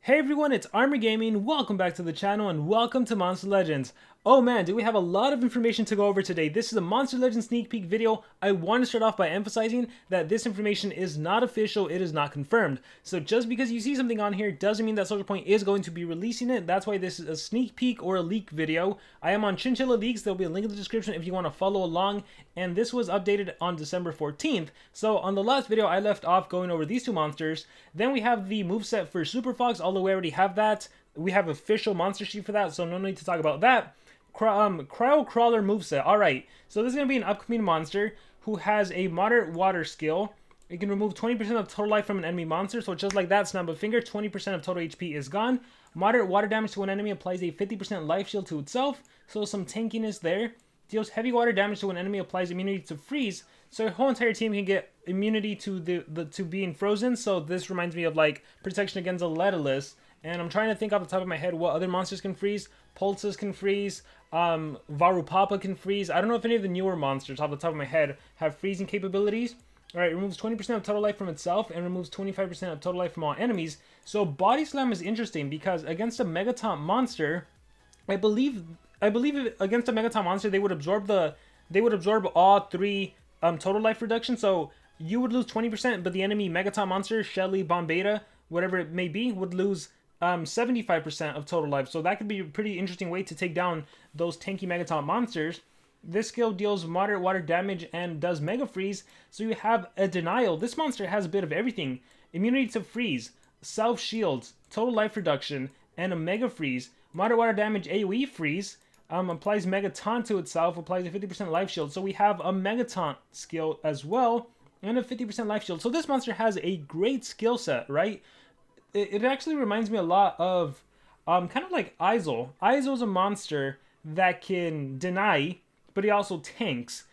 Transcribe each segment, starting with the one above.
Hey everyone, it's Armor Gaming. Welcome back to the channel and welcome to Monster Legends. Oh man, do we have a lot of information to go over today. This is a Monster Legends sneak peek video. I want to start off by emphasizing that this information is not official, it is not confirmed. So just because you see something on here doesn't mean that SocialPoint is going to be releasing it. That's why this is a sneak peek or a leak video. I am on Chinchilla Leaks. There'll be a link in the description if you want to follow along. And this was updated on December 14th. So on the last video, I left off going over these two monsters. Then we have the moveset for Super Fox, although we already have that. We have official monster sheet for that, so no need to talk about that. Cryocrawler moveset. Alright, so this is going to be an upcoming monster who has a moderate water skill. It can remove 20% of total life from an enemy monster, so just like that, snap a finger, 20% of total HP is gone. Moderate water damage to an enemy applies a 50% life shield to itself, so some tankiness there. Deals heavy water damage to an enemy, applies immunity to freeze, so your whole entire team can get immunity to to being frozen. So this reminds me of like protection against a Letalus. And I'm trying to think off the top of my head what other monsters can freeze. Pulses can freeze. Varupapa can freeze. I don't know if any of the newer monsters off the top of my head have freezing capabilities. Alright, removes 20% of total life from itself and removes 25% of total life from all enemies. So Body Slam is interesting because against a Mega-Taunt monster, I believe against a Mega-Taunt monster they would absorb all three total life reduction. So you would lose 20%, but the enemy Mega-Taunt monster, Shelly, Bombeta, whatever it may be, would lose 75% of total life. So that could be a pretty interesting way to take down those tanky Mega-Taunt monsters. This skill deals moderate water damage and does Mega Freeze. So you have a Denial. This monster has a bit of everything. Immunity to freeze, self shields, total life reduction, and a Mega Freeze. Moderate water damage AoE freeze. Applies Mega-Taunt to itself, applies a 50% life shield. So we have a Mega-Taunt skill as well, and a 50% life shield. So this monster has a great skill set, right? It actually reminds me a lot of kind of like Izel. Izel's a monster that can deny, but he also tanks.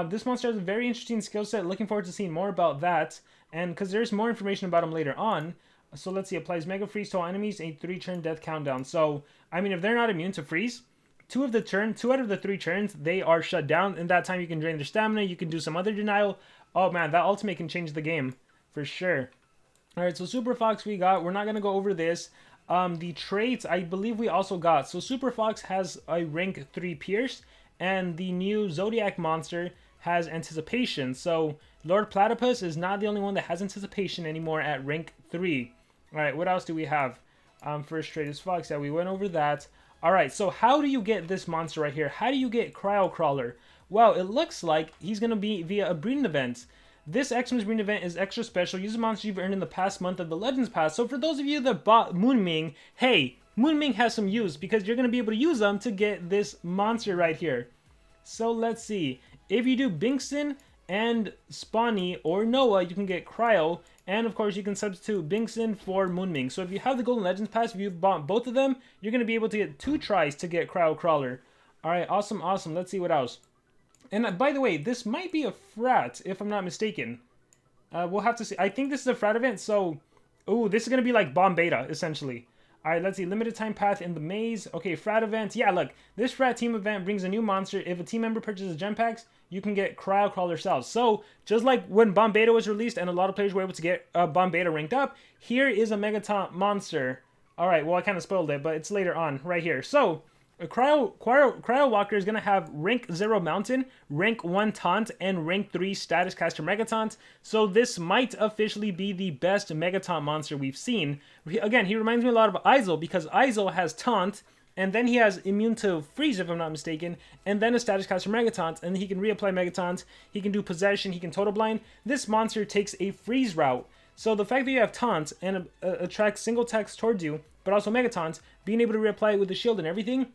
This monster has a very interesting skill set. Looking forward to seeing more about that, and because there's more information about him later on. So let's see, applies Mega Freeze to all enemies, a 3-turn death countdown. So, I mean, if they're not immune to freeze, 2 out of the 3 turns, they are shut down. In that time, you can drain their stamina, you can do some other denial. Oh man, that ultimate can change the game, for sure. Alright, so Super Fox we got. We're not going to go over this. The traits, I believe we also got. So Super Fox has a rank 3 Pierce, and the new Zodiac monster has Anticipation. So Lord Platypus is not the only one that has Anticipation anymore at rank 3. Alright, what else do we have? First trait is Fox. Yeah, we went over that. Alright, so how do you get this monster right here? How do you get Cryocrawler? Well, it looks like he's going to be via a breeding event. This Xmas breeding event is extra special. Use a monster you've earned in the past month of the Legends Pass. So for those of you that bought Moonming, hey, Moonming has some use because you're going to be able to use them to get this monster right here. So let's see. If you do Binkson and Spawny or Noah, you can get Cryo. And of course, you can substitute Binkson for Moonming. So if you have the Golden Legends Pass, if you've bought both of them, you're going to be able to get 2 tries to get Cryocrawler. Alright, awesome, awesome. Let's see what else. And by the way, this might be a frat, if I'm not mistaken. We'll have to see. I think this is a frat event, so... Ooh, this is going to be like Bombeta, essentially. Alright, let's see. Limited time path in the maze. Okay, frat event. Yeah, look. This frat team event brings a new monster. If a team member purchases gem packs, you can get Cryocrawler cells. So, just like when Bombeta was released and a lot of players were able to get Bombeta ranked up, here is a Mega-Taunt monster. Alright, well, I kind of spoiled it, but it's later on, right here. So... A Cryo Walker is going to have rank 0 Mountain, rank 1 Taunt, and rank 3 Status Caster Mega-Taunt. So this might officially be the best Mega-Taunt monster we've seen. Again, he reminds me a lot of Izel because Izel has Taunt, and then he has Immune to Freeze if I'm not mistaken, and then a Status Caster Mega-Taunt, and he can reapply Mega-Taunt, he can do Possession, he can Total Blind. This monster takes a Freeze route. So the fact that you have Taunt and attracts single attacks towards you, but also Mega-Taunt, being able to reapply it with the shield and everything,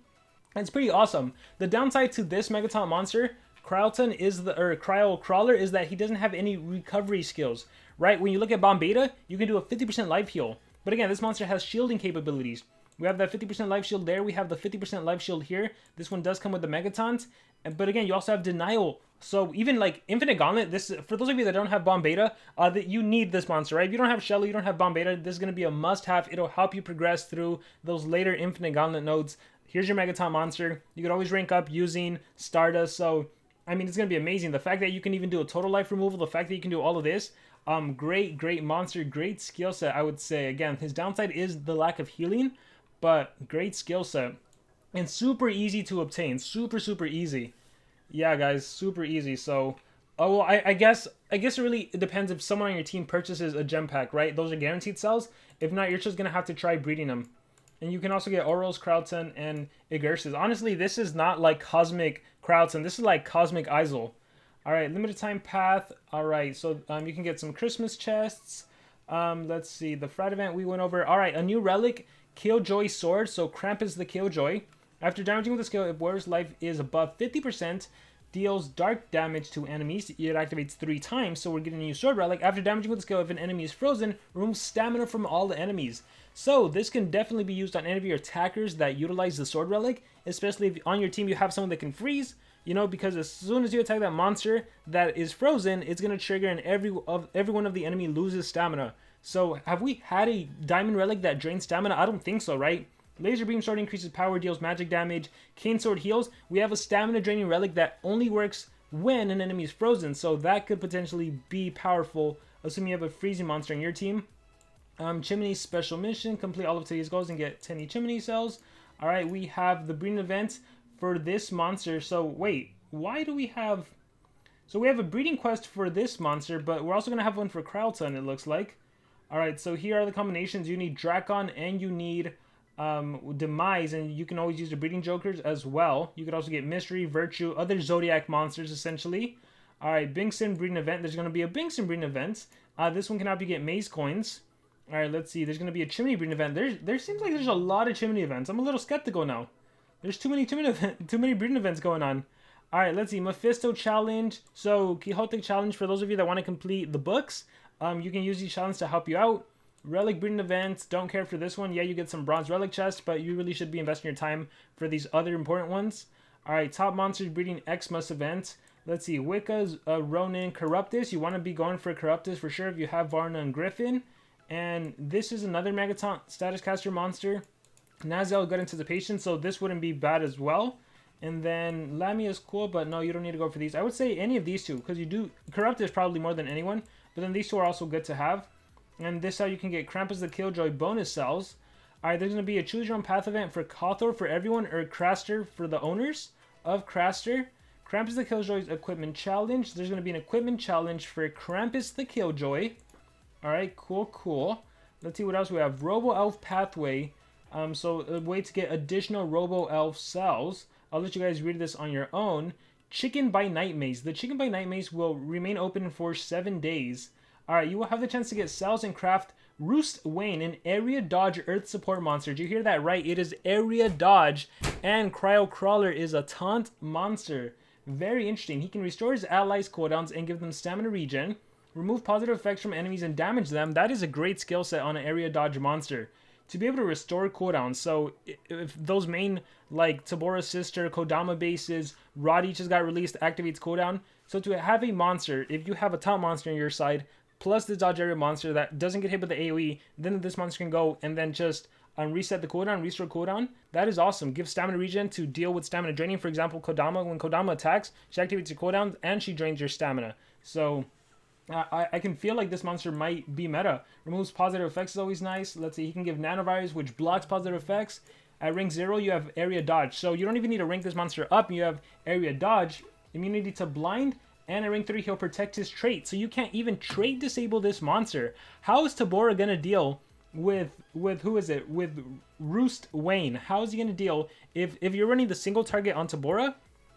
it's pretty awesome. The downside to this Mega-Taunt monster, Cryocrawler, is that he doesn't have any recovery skills, right? When you look at Bombeta, you can do a 50% life heal. But again, this monster has shielding capabilities. We have that 50% life shield there. We have the 50% life shield here. This one does come with the Mega-Taunt. But again, you also have Denial. So even like Infinite Gauntlet, this for those of you that don't have Bombeta, that you need this monster, right? If you don't have Shelly, you don't have Bombeta, this is going to be a must-have. It'll help you progress through those later Infinite Gauntlet nodes. Here's your Mega-Taunt monster. You can always rank up using Stardust. So, I mean, it's going to be amazing. The fact that you can even do a total life removal, the fact that you can do all of this, Great monster, great skill set, I would say. Again, his downside is the lack of healing, but great skill set. And super easy to obtain. Super easy. Yeah, guys, super easy. So, oh well, I guess it really depends if someone on your team purchases a gem pack, right? Those are guaranteed sells. If not, you're just gonna have to try breeding them. And you can also get Oros, Krauton, and Igursis. Honestly, this is not like Cosmic Krauton. This is like Cosmic Isol. Alright, limited time path. Alright, so you can get some Christmas chests. Let's see, the Fright event we went over. Alright, a new relic, Killjoy Sword. So Krampus the Killjoy. After damaging with the skill, if warrior's life is above 50%, deals dark damage to enemies. It activates 3 times, so we're getting a new sword relic. After damaging with the skill, if an enemy is frozen, removes stamina from all the enemies. So this can definitely be used on any of your attackers that utilize the sword relic, especially if on your team you have someone that can freeze, you know, because as soon as you attack that monster that is frozen, it's going to trigger and every one of the enemy loses stamina. So have we had a diamond relic that drains stamina? I don't think so, right? Laser Beam Sword increases power, deals magic damage. Cane Sword heals. We have a stamina draining relic that only works when an enemy is frozen, so that could potentially be powerful, assuming you have a freezing monster in your team. Chimney Special Mission. Complete all of today's goals and get 10 Chimney cells. Alright, we have the breeding event for this monster. So, wait, why do we have... So we have a breeding quest for this monster, but we're also going to have one for Krauton, it looks like. Alright, so here are the combinations. You need Drakon and you need... Demise, and you can always use the breeding jokers as well. You could also get Mystery, Virtue, other Zodiac monsters essentially. Alright, Bingson breeding event. There's going to be a Bingson breeding event. This one can help you get maze coins. Alright, let's see. There's going to be a Chimney breeding event. There seems like there's a lot of Chimney events. I'm a little skeptical now. There's too many breeding events going on. Alright, let's see. Mephisto challenge. So, Quixotic challenge for those of you that want to complete the books. You can use these challenges to help you out. Relic breeding events, don't care for this one. Yeah, you get some bronze relic chests, but you really should be investing your time for these other important ones. Alright, top monsters breeding Xmas event. Let's see, Wicca's Ronin Corruptus. You want to be going for Corruptus for sure if you have Varna and Griffin. And this is another Mega-Taunt status caster monster. Nazel Good Anticipation, so this wouldn't be bad as well. And then Lamia is cool, but no, you don't need to go for these. I would say any of these two, because you do... Corruptus probably more than anyone, but then these two are also good to have. And this is how you can get Krampus the Killjoy bonus cells. Alright, there's going to be a Choose Your Own Path event for Cawthor for everyone, or Craster for the owners of Craster. Krampus the Killjoy's Equipment Challenge. There's going to be an Equipment Challenge for Krampus the Killjoy. Alright, cool. Let's see what else we have. Robo Elf Pathway. So a way to get additional Robo Elf cells. I'll let you guys read this on your own. Chicken by Night Maze. The Chicken by Night Maze will remain open for 7 days. Alright, you will have the chance to get cells and craft Roost Wayne, an area dodge earth support monster. Did you hear that right? It is area dodge, and Cryocrawler is a taunt monster. Very interesting. He can restore his allies' cooldowns and give them stamina regen, remove positive effects from enemies and damage them. That is a great skill set on an area dodge monster. To be able to restore cooldowns, so if those main, like Tabora's Sister, Kodama bases, Roddy just got released, activates cooldown. So to have a monster, if you have a taunt monster on your side, plus the dodge area monster that doesn't get hit with the AoE, then this monster can go and then just reset the cooldown, restore cooldown. That is awesome. Give stamina regen to deal with stamina draining. For example, Kodama, when Kodama attacks, she activates your cooldown and she drains your stamina. So I can feel like this monster might be meta. Removes positive effects is always nice. Let's see, he can give Nano Virus, which blocks positive effects. At rank 0, you have area dodge. So you don't even need to rank this monster up. You have area dodge, immunity to blind, and at rank 3, he'll protect his trait. So you can't even trait disable this monster. How is Tabora going to deal with who is it? With Roost Wayne. How is he going to deal if you're running the single target on Tabora,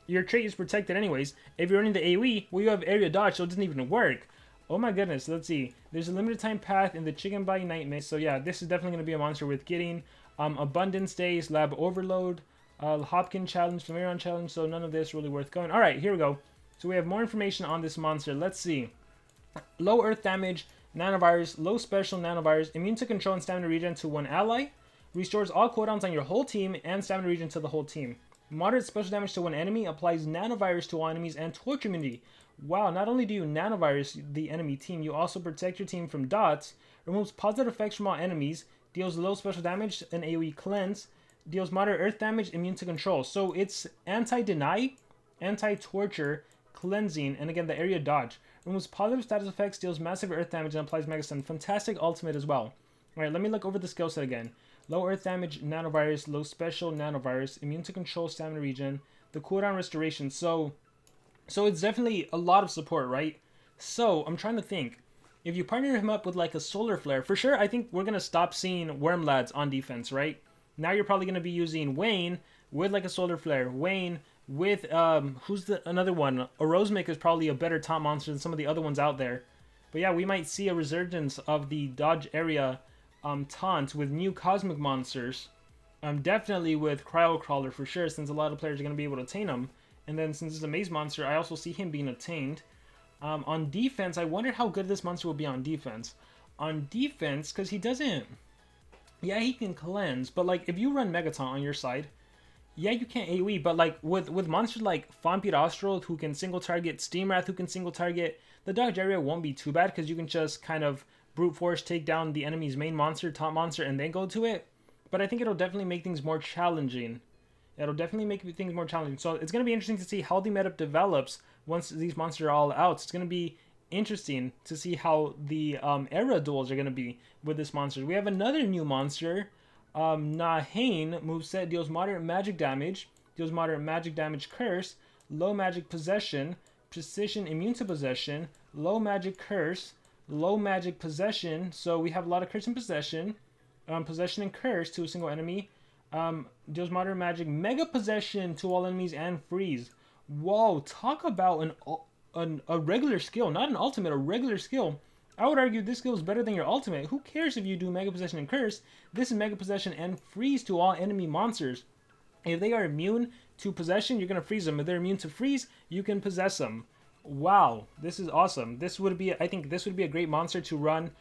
your trait is protected anyways. If you're running the AoE, well, you have area dodge, so it doesn't even work. Oh my goodness, let's see. There's a limited time path in the Chicken by Night Maze. So yeah, this is definitely going to be a monster with getting Abundance Days, Lab Overload, Hopkins Challenge, Flameon Challenge. So none of this really worth going. Alright, here we go. So we have more information on this monster. Let's see. Low earth damage, nanovirus, low special nanovirus, immune to control and stamina regen to one ally, restores all cooldowns on your whole team and stamina regen to the whole team. Moderate special damage to one enemy, applies nanovirus to all enemies and torture immunity. Wow, not only do you nanovirus the enemy team, you also protect your team from dots, removes positive effects from all enemies, deals low special damage, an AoE cleanse, deals moderate earth damage, immune to control. So it's anti-deny, anti-torture, cleansing, and again the area dodge. removes positive status effects, deals massive earth damage, and applies Mega Stun. Fantastic ultimate as well. Alright, let me look over the skill set again. Low earth damage, Nano Virus, low special, Nano Virus, immune to control, stamina regen, the cooldown restoration. So it's definitely a lot of support, right? So I'm trying to think. If you partner him up with like a Solar Flare, for sure, I think we're going to stop seeing Wormlads on defense, right? Now you're probably going to be using Wayne with like a Solar Flare. Wayne with, who's the another one? A Roseman is probably a better top monster than some of the other ones out there. But yeah, we might see a resurgence of the Dodge area taunt with new cosmic monsters. Definitely with Cryocrawler for sure, since a lot of players are going to be able to attain him. And then since it's a maze monster, I also see him being attained. On defense, I wonder how good this monster will be on defense. On defense, because he doesn't... Yeah, he can cleanse, but like if you run Mega-Taunt on your side, yeah, you can't AoE, but like with monsters like Vampirastro who can single target, Steamwrath who can single target, the Dodge area won't be too bad because you can just kind of brute force take down the enemy's main monster, top monster, and then go to it. But I think it'll definitely make things more challenging. It'll definitely make things more challenging. So it's going to be interesting to see how the meta develops once these monsters are all out. It's going to be interesting to see how the era duels are going to be with this monster. We have another new monster. Nahane moveset deals moderate magic damage, curse, low magic possession, precision immune to possession, low magic curse, low magic possession. So we have a lot of curse and possession. Possession and curse to a single enemy. Deals moderate magic, mega possession to all enemies, and freeze. Whoa, talk about a regular skill, not an ultimate, a regular skill. I would argue this skill is better than your ultimate. Who cares if you do mega possession and curse? This is mega possession and freeze to all enemy monsters. If they are immune to possession, you're going to freeze them. If they're immune to freeze, you can possess them. Wow, this is awesome. I think this would be a great monster to run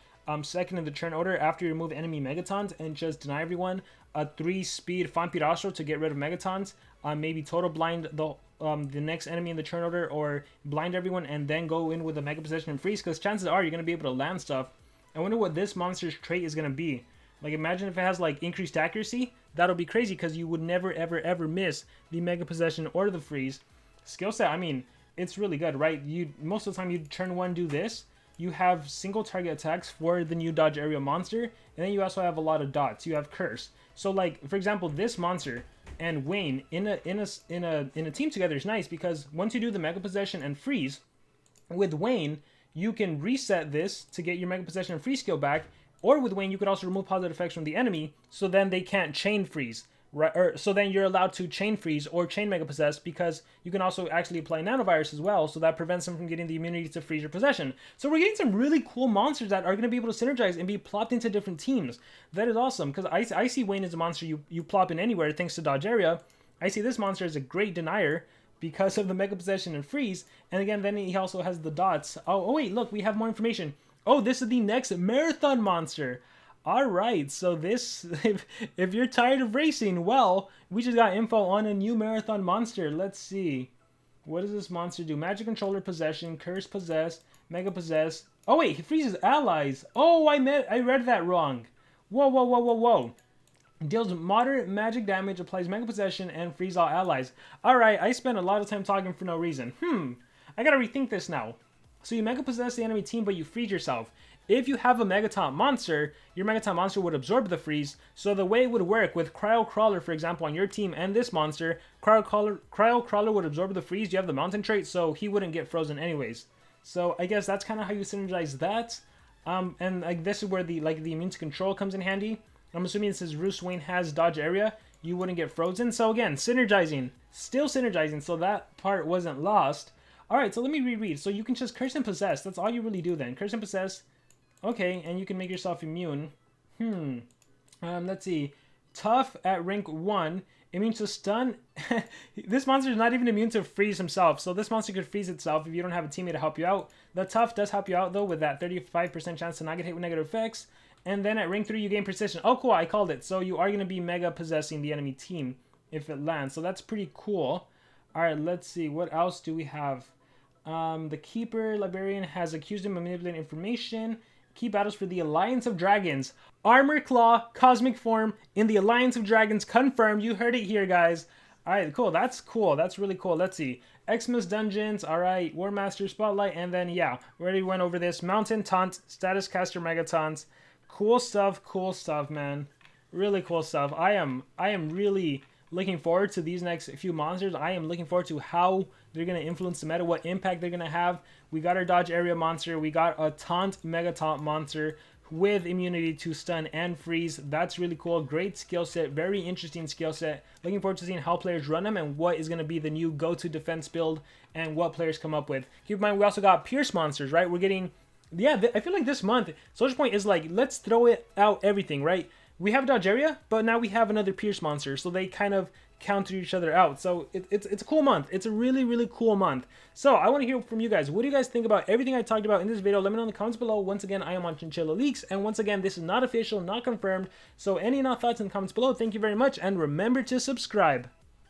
second in the turn order after you remove enemy Megatons and just deny everyone a 3-speed Vampirastro to get rid of Megatons. Maybe total blind the next enemy in the turn order, or blind everyone and then go in with a Mega Possession and Freeze, because chances are you're going to be able to land stuff. I wonder what this monster's trait is going to be. Like, imagine if it has like increased accuracy. That'll be crazy because you would never ever miss the Mega Possession or the Freeze. Skill set, I mean, it's really good, right? Most of the time you turn 1 do this. You have single target attacks for the new Dodge area monster, and then you also have a lot of dots. You have curse. So like, for example, this monster and Wayne in a team together is nice because once you do the Mega Possession and Freeze, with Wayne you can reset this to get your Mega Possession and Freeze skill back, or with Wayne you could also remove positive effects from the enemy, so then they can't chain freeze. Right, or so then you're allowed to chain freeze or chain Mega Possess, because you can also actually apply Nano Virus as well, so that prevents them from getting the immunity to freeze or possession. So we're getting some really cool monsters that are going to be able to synergize and be plopped into different teams. That is awesome, because I see Wayne as a monster you plop in anywhere thanks to Dodge Area. I see this monster as a great denier because of the Mega Possession and Freeze, and again then he also has the dots. Oh wait, look, we have more information. Oh, this is the next Marathon monster. Alright, so this, if you're tired of racing, well, we just got info on a new Marathon monster. Let's see. What does this monster do? Magic Controller Possession, Curse Possess, Mega Possess. Oh wait, he freezes allies. Oh, I read that wrong. Whoa. Deals moderate magic damage, applies Mega Possession, and freeze all allies. Alright, I spent a lot of time talking for no reason. I gotta rethink this now. So you Mega Possess the enemy team, but you freeze yourself. If you have a Mega-Taunt monster, your Mega-Taunt monster would absorb the freeze. So the way it would work with Cryocrawler, for example, on your team and this monster, Cryocrawler would absorb the freeze. You have the mountain trait, so he wouldn't get frozen anyways. So I guess that's kind of how you synergize that. And like this is where the immune to control comes in handy. I'm assuming since Bruce Wayne has Dodge Area, you wouldn't get frozen. So again, synergizing, still synergizing. So that part wasn't lost. All right, so let me reread. So you can just curse and possess. That's all you really do then. Curse and possess. Okay, and you can make yourself immune. Let's see. Tough at rank 1. Immune to stun. This monster is not even immune to freeze himself, so this monster could freeze itself if you don't have a teammate to help you out. The tough does help you out, though, with that 35% chance to not get hit with negative effects. And then at rank 3, you gain precision. Oh, cool, I called it. So you are going to be mega possessing the enemy team if it lands. So that's pretty cool. All right, let's see. What else do we have? The Keeper Librarian has accused him of manipulating information. Key battles for the Alliance of Dragons. Armor Claw, Cosmic Form in the Alliance of Dragons confirmed. You heard it here, guys. All right, cool. That's cool. That's really cool. Let's see. Xmas Dungeons. All right. Warmaster Spotlight. And then, yeah, we already went over this. Mountain Taunt. Status Caster Mega-Taunt. Cool stuff. Cool stuff, man. Really cool stuff. I am really looking forward to these next few monsters. I am looking forward to how they're going to influence the meta, what impact they're going to have. We got our Dodge Area monster. We got a Taunt Mega-Taunt monster with immunity to stun and freeze. That's really cool. Great skill set. Very interesting skill set. Looking forward to seeing how players run them and what is going to be the new go-to defense build and what players come up with. Keep in mind, we also got Pierce monsters, right? We're getting... Yeah, I feel like this month, SocialPoint is like, let's throw it out everything, right? We have Dodge Area, but now we have another Pierce monster, so they kind of counter each other out. So it's a cool month. It's a really, really cool month. So I want to hear from you guys. What do you guys think about everything I talked about in this video? Let me know in the comments below. Once again, I am on Chinchilla Leaks, and once again, this is not official, not confirmed. So any and all thoughts in the comments below. Thank you very much, and remember to subscribe.